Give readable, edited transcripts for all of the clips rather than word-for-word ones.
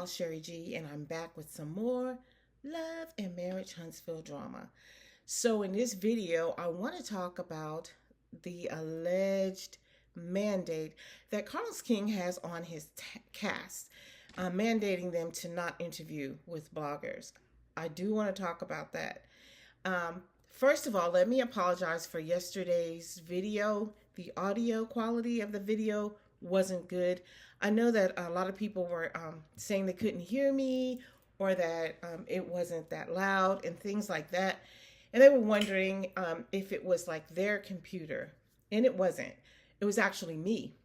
Sherry G, and I'm back with some more Love and Marriage Huntsville drama. So, in this video, I want to talk about the alleged mandate that Carlos King has on his cast, mandating them to not interview with bloggers. I do want to talk about that. First of all, let me apologize for yesterday's video. The audio quality of the video wasn't good. I know that a lot of people were saying they couldn't hear me or that it wasn't that loud and things like that. And they were wondering if it was like their computer. And it wasn't. It was actually me.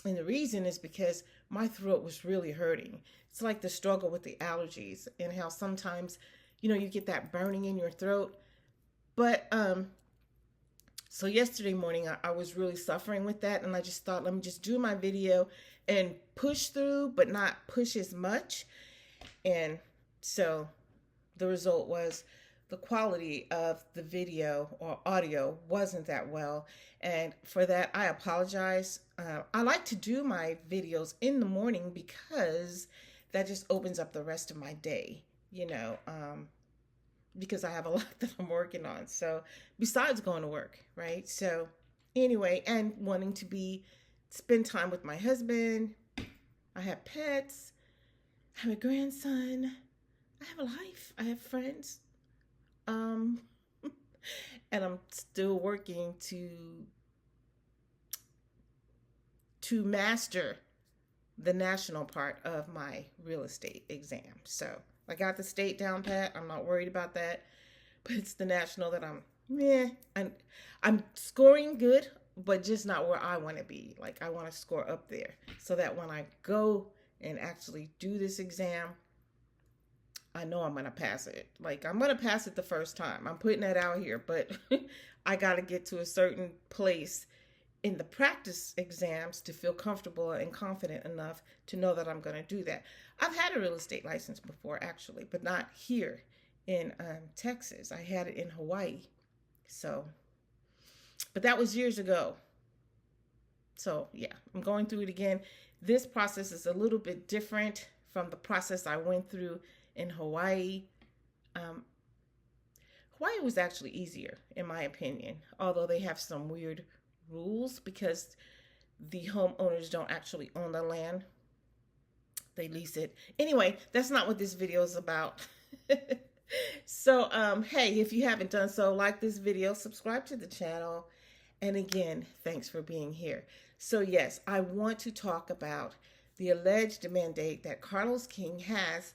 And the reason is because my throat was really hurting. It's like the struggle with the allergies and how sometimes, you get that burning in your throat. But so yesterday morning, I was really suffering with that. And I just thought, let me just do my video and push through, but not push as much. And so the result was the quality of the video or audio wasn't that well. And for that, I apologize. I like to do my videos in the morning because that just opens up the rest of my day, because I have a lot that I'm working on. So besides going to work, right? So anyway, and wanting to spend time with my husband. I have pets. I have a grandson. I have a life. I have friends. And I'm still working to master the national part of my real estate exam. So I got the state down pat. I'm not worried about that. But it's the national that I'm scoring good, but just not where I want to be. Like I want to score up there so that when I go and actually do this exam, I know I'm going to pass it. Like I'm going to pass it the first time. I'm putting that out here, but I got to get to a certain place in the practice exams to feel comfortable and confident enough to know that I'm going to do that. I've had a real estate license before, actually, but not here in Texas. I had it in Hawaii. So, but that was years ago. So yeah, I'm going through it again. This process is a little bit different from the process I went through in Hawaii. Hawaii was actually easier, in my opinion, although they have some weird rules because the homeowners don't actually own the land. They lease it. Anyway, that's not what this video is about. So, hey, if you haven't done so, like this video, subscribe to the channel. And again, thanks for being here. So yes, I want to talk about the alleged mandate that Carlos King has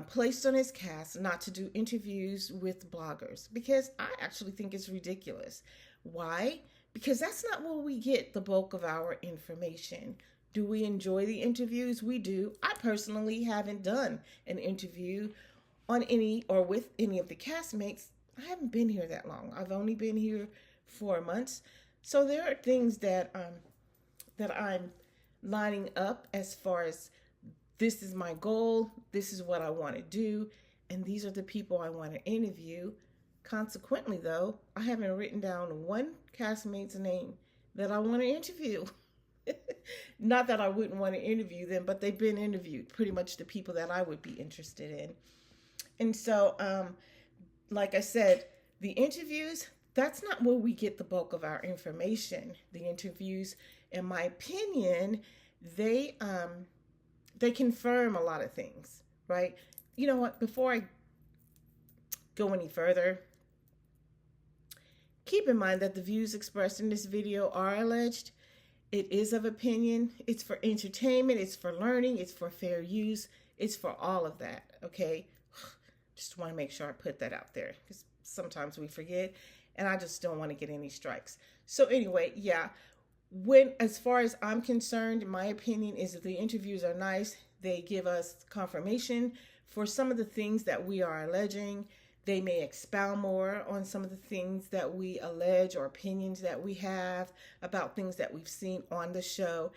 placed on his cast not to do interviews with bloggers, because I actually think it's ridiculous. Why? Because that's not where we get the bulk of our information. Do we enjoy the interviews? We do. I personally haven't done an interview on any or with any of the castmates. I haven't been here that long. I've only been here 4 months. So there are things that I'm lining up as far as this is my goal, this is what I want to do, and these are the people I want to interview. Consequently, though, I haven't written down one castmate's name that I want to interview. Not that I wouldn't want to interview them, but they've been interviewed, pretty much the people that I would be interested in. And so, like I said, the interviews, that's not where we get the bulk of our information. The interviews, in my opinion, they confirm a lot of things, right? You know what? Before I go any further, keep in mind that the views expressed in this video are alleged. It is of opinion. It's for entertainment. It's for learning. It's for fair use. It's for all of that, okay? Just want to make sure I put that out there because sometimes we forget, and I just don't want to get any strikes. So anyway, yeah. As far as I'm concerned, my opinion is that the interviews are nice. They give us confirmation for some of the things that we are alleging. They may expound more on some of the things that we allege or opinions that we have about things that we've seen on the show.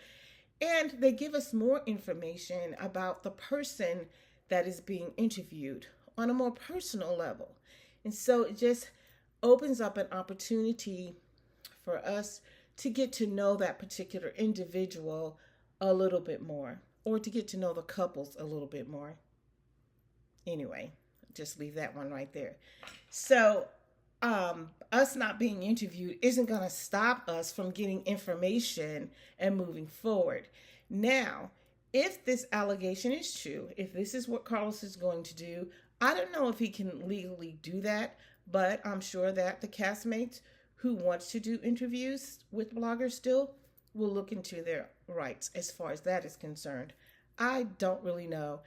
And they give us more information about the person that is being interviewed on a more personal level. And so it just opens up an opportunity for us to get to know that particular individual a little bit more, or to get to know the couples a little bit more. Anyway, just leave that one right there. So, us not being interviewed isn't going to stop us from getting information and moving forward. Now, if this allegation is true, if this is what Carlos is going to do, I don't know if he can legally do that, but I'm sure that the castmates who want to do interviews with bloggers still will look into their rights as far as that is concerned. I don't really know,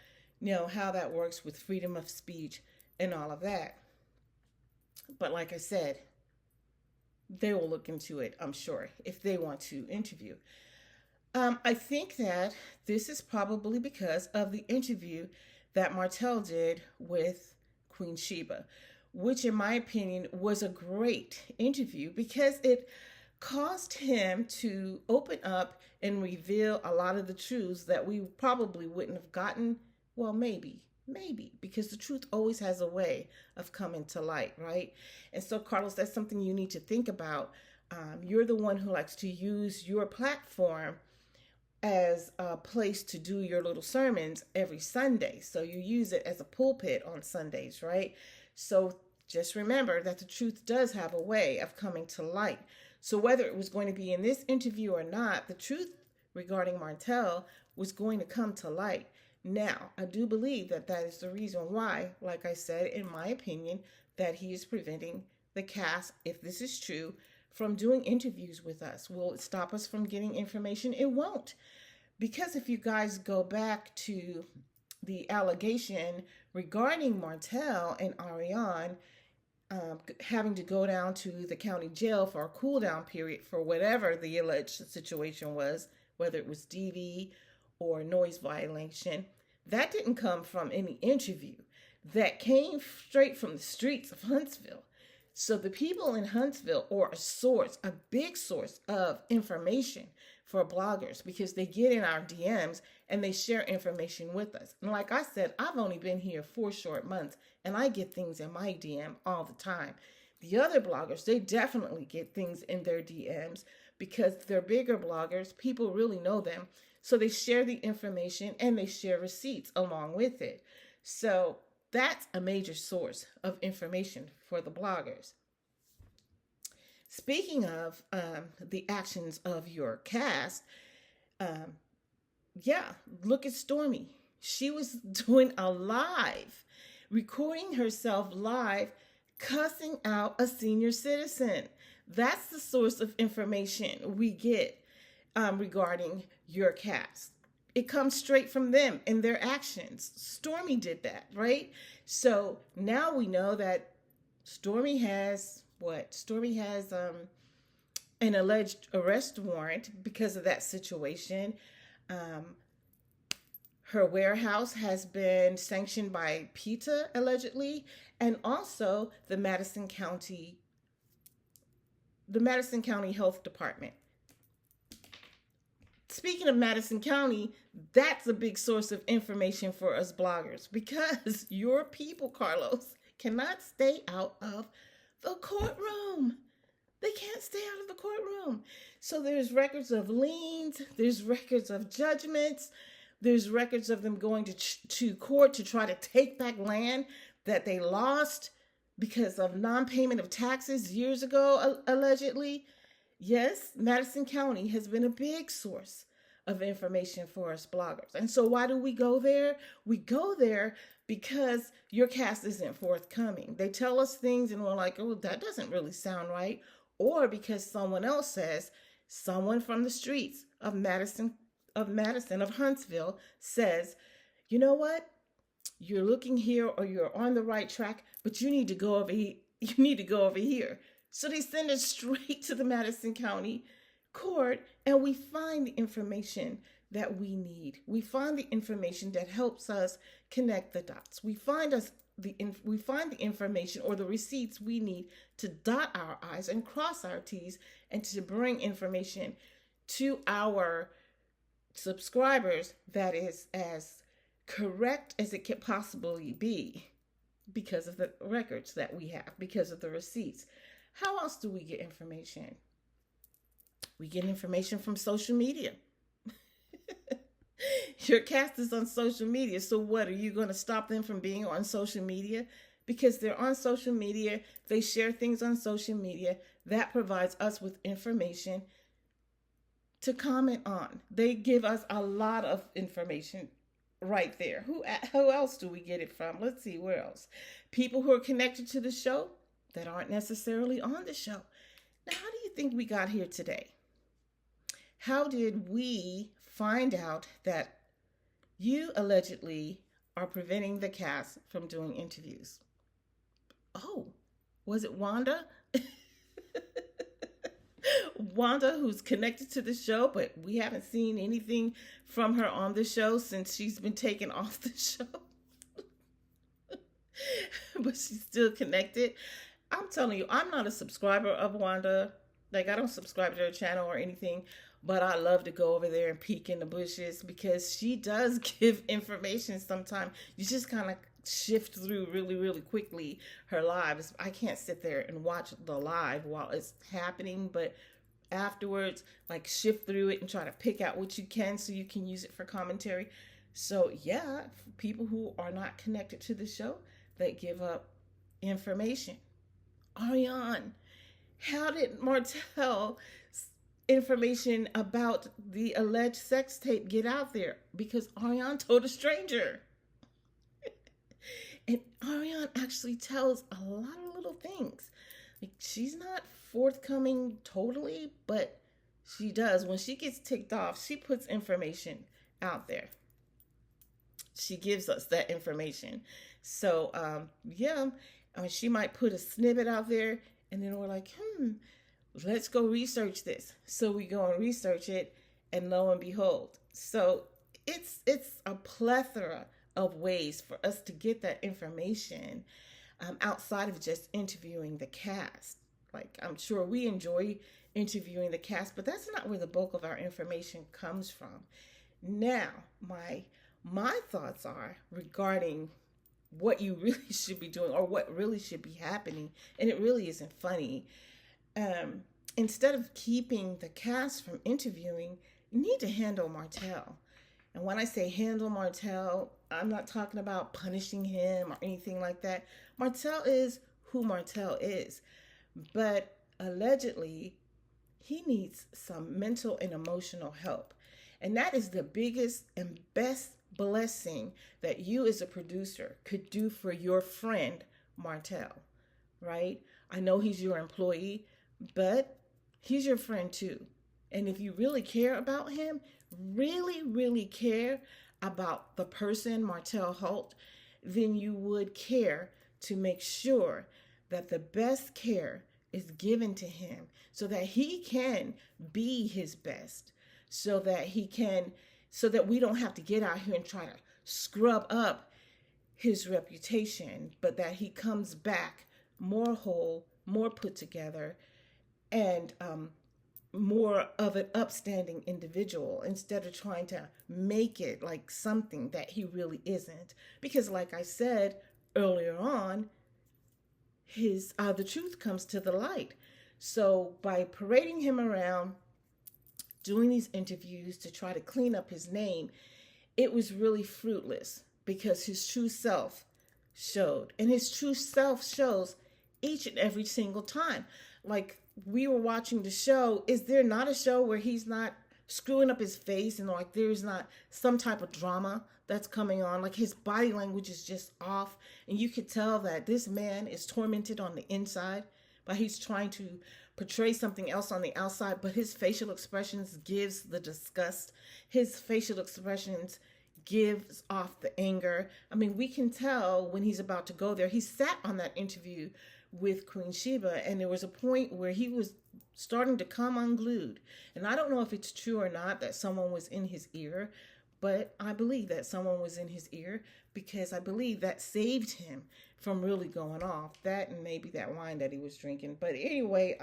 how that works with freedom of speech and all of that. But like I said, they will look into it, I'm sure, if they want to interview. I think that this is probably because of the interview that Martell did with Queen Sheba, which in my opinion was a great interview because it caused him to open up and reveal a lot of the truths that we probably wouldn't have gotten. Well, maybe, because the truth always has a way of coming to light, right? And so, Carlos, that's something you need to think about. You're the one who likes to use your platform as a place to do your little sermons every Sunday. So you use it as a pulpit on Sundays, right? So just remember that the truth does have a way of coming to light. So whether it was going to be in this interview or not, the truth regarding Martell was going to come to light. Now, I do believe that that is the reason why, like I said, in my opinion, that he is preventing the cast, if this is true, from doing interviews with us. Will it stop us from getting information? It won't. Because if you guys go back to the allegation regarding Martell and Ariane having to go down to the county jail for a cool down period for whatever the alleged situation was, whether it was DV or noise violation, that didn't come from any interview. That came straight from the streets of Huntsville. So the people in Huntsville are a source, a big source of information for bloggers because they get in our DMs and they share information with us. And like I said, I've only been here 4 short months and I get things in my DM all the time. The other bloggers, they definitely get things in their DMs because they're bigger bloggers. People really know them. So they share the information and they share receipts along with it. So that's a major source of information for the bloggers. Speaking of the actions of your cast, look at Stormy. She was doing a live, recording herself live, cussing out a senior citizen. That's the source of information we get regarding your cast. It comes straight from them and their actions. Stormy did that, right? So now we know that Stormy has what? Stormy has an alleged arrest warrant because of that situation. Her warehouse has been sanctioned by PETA, allegedly, and also the Madison County Health Department. Speaking of Madison County, that's a big source of information for us bloggers because your people, Carlos, cannot stay out of the courtroom. They can't stay out of the courtroom. So there's records of liens, there's records of judgments, there's records of them going to court to try to take back land that they lost because of non-payment of taxes years ago, allegedly. Yes, Madison County has been a big source of information for us bloggers. And so why do we go there? We go there because your cast isn't forthcoming. They tell us things and we're like, oh, that doesn't really sound right. Or because someone else says, someone from the streets of Huntsville says, you know what? You're looking here or you're on the right track, but you need to go over here. You need to go over here. So they send us straight to the Madison County Court and we find the information that we need. We find the information that helps us connect the dots. We find the information or the receipts we need to dot our I's and cross our T's and to bring information to our subscribers that is as correct as it could possibly be because of the records that we have, because of the receipts. How else do we get information? We get information from social media. Your cast is on social media. So what? Are you going to stop them from being on social media? Because they're on social media, they share things on social media. That provides us with information to comment on. They give us a lot of information right there. Who else do we get it from? Let's see, where else? People who are connected to the show that aren't necessarily on the show. Now, how do you think we got here today? How did we find out that you allegedly are preventing the cast from doing interviews? Oh, was it Wanda? Wanda, who's connected to the show, but we haven't seen anything from her on the show since she's been taken off the show. But she's still connected. I'm telling you, I'm not a subscriber of Wanda. Like, I don't subscribe to her channel or anything, but I love to go over there and peek in the bushes because she does give information sometimes. You just kind of shift through really, really quickly her lives. I can't sit there and watch the live while it's happening, but afterwards, like, shift through it and try to pick out what you can so you can use it for commentary. So yeah, for people who are not connected to the show, that give up information. Ariane, how did Martell's information about the alleged sex tape get out there? Because Ariane told a stranger. And Ariane actually tells a lot of little things. Like, she's not forthcoming totally, but she does. When she gets ticked off, she puts information out there. She gives us that information. So, yeah, I mean, she might put a snippet out there, and then we're like, let's go research this. So we go and research it, and lo and behold. So it's a plethora of ways for us to get that information outside of just interviewing the cast. Like, I'm sure we enjoy interviewing the cast, but that's not where the bulk of our information comes from. Now, my thoughts are regarding what you really should be doing or what really should be happening, and it really isn't funny. Instead of keeping the cast from interviewing, you need to handle Martell. And when I say handle Martell, I'm not talking about punishing him or anything like that. Martell is who Martell is. But allegedly, he needs some mental and emotional help. And that is the biggest and best blessing that you as a producer could do for your friend, Martell, right? I know he's your employee, but he's your friend too. And if you really care about him, really, really care about the person, Martell Holt, then you would care to make sure that the best care is given to him so that he can be his best, so that we don't have to get out here and try to scrub up his reputation, but that he comes back more whole, more put together, and more of an upstanding individual instead of trying to make it like something that he really isn't. Because like I said earlier on, the truth comes to the light. So by parading him around, doing these interviews to try to clean up his name, it was really fruitless because his true self showed. And his true self shows each and every single time. Like, we were watching the show. Is there not a show where he's not screwing up his face and like there's not some type of drama that's coming on? Like, his body language is just off, and you could tell that this man is tormented on the inside, but he's trying to portray something else on the outside. But his facial expressions gives the disgust. His facial expressions gives off the anger. I mean, we can tell when he's about to go there. He sat on that interview with Queen Sheba, and there was a point where he was starting to come unglued. And I don't know if it's true or not that someone was in his ear, but I believe that someone was in his ear because I believe that saved him from really going off. That and maybe that wine that he was drinking. But anyway,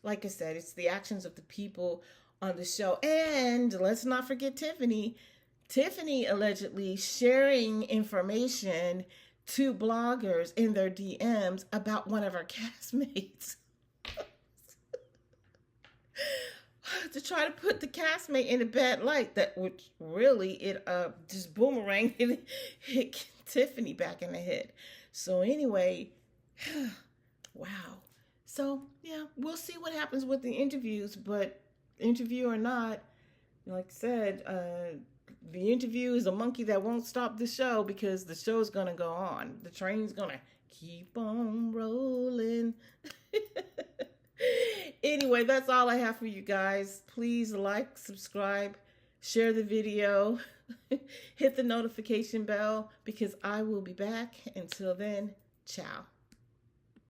like I said, it's the actions of the people on the show. And let's not forget Tiffany. Tiffany allegedly sharing information to bloggers in their DMs about one of her castmates. to try to put the castmate in a bad light, that which really it just boomerang and hit Tiffany back in the head. So anyway, wow. So yeah, we'll see what happens with the interviews, but interview or not, like I said, the interview is a monkey that won't stop the show, because the show's gonna go on. The train's gonna keep on rolling. Anyway, that's all I have for you guys. Please like, subscribe, share the video, hit the notification bell, because I will be back. Until then, ciao.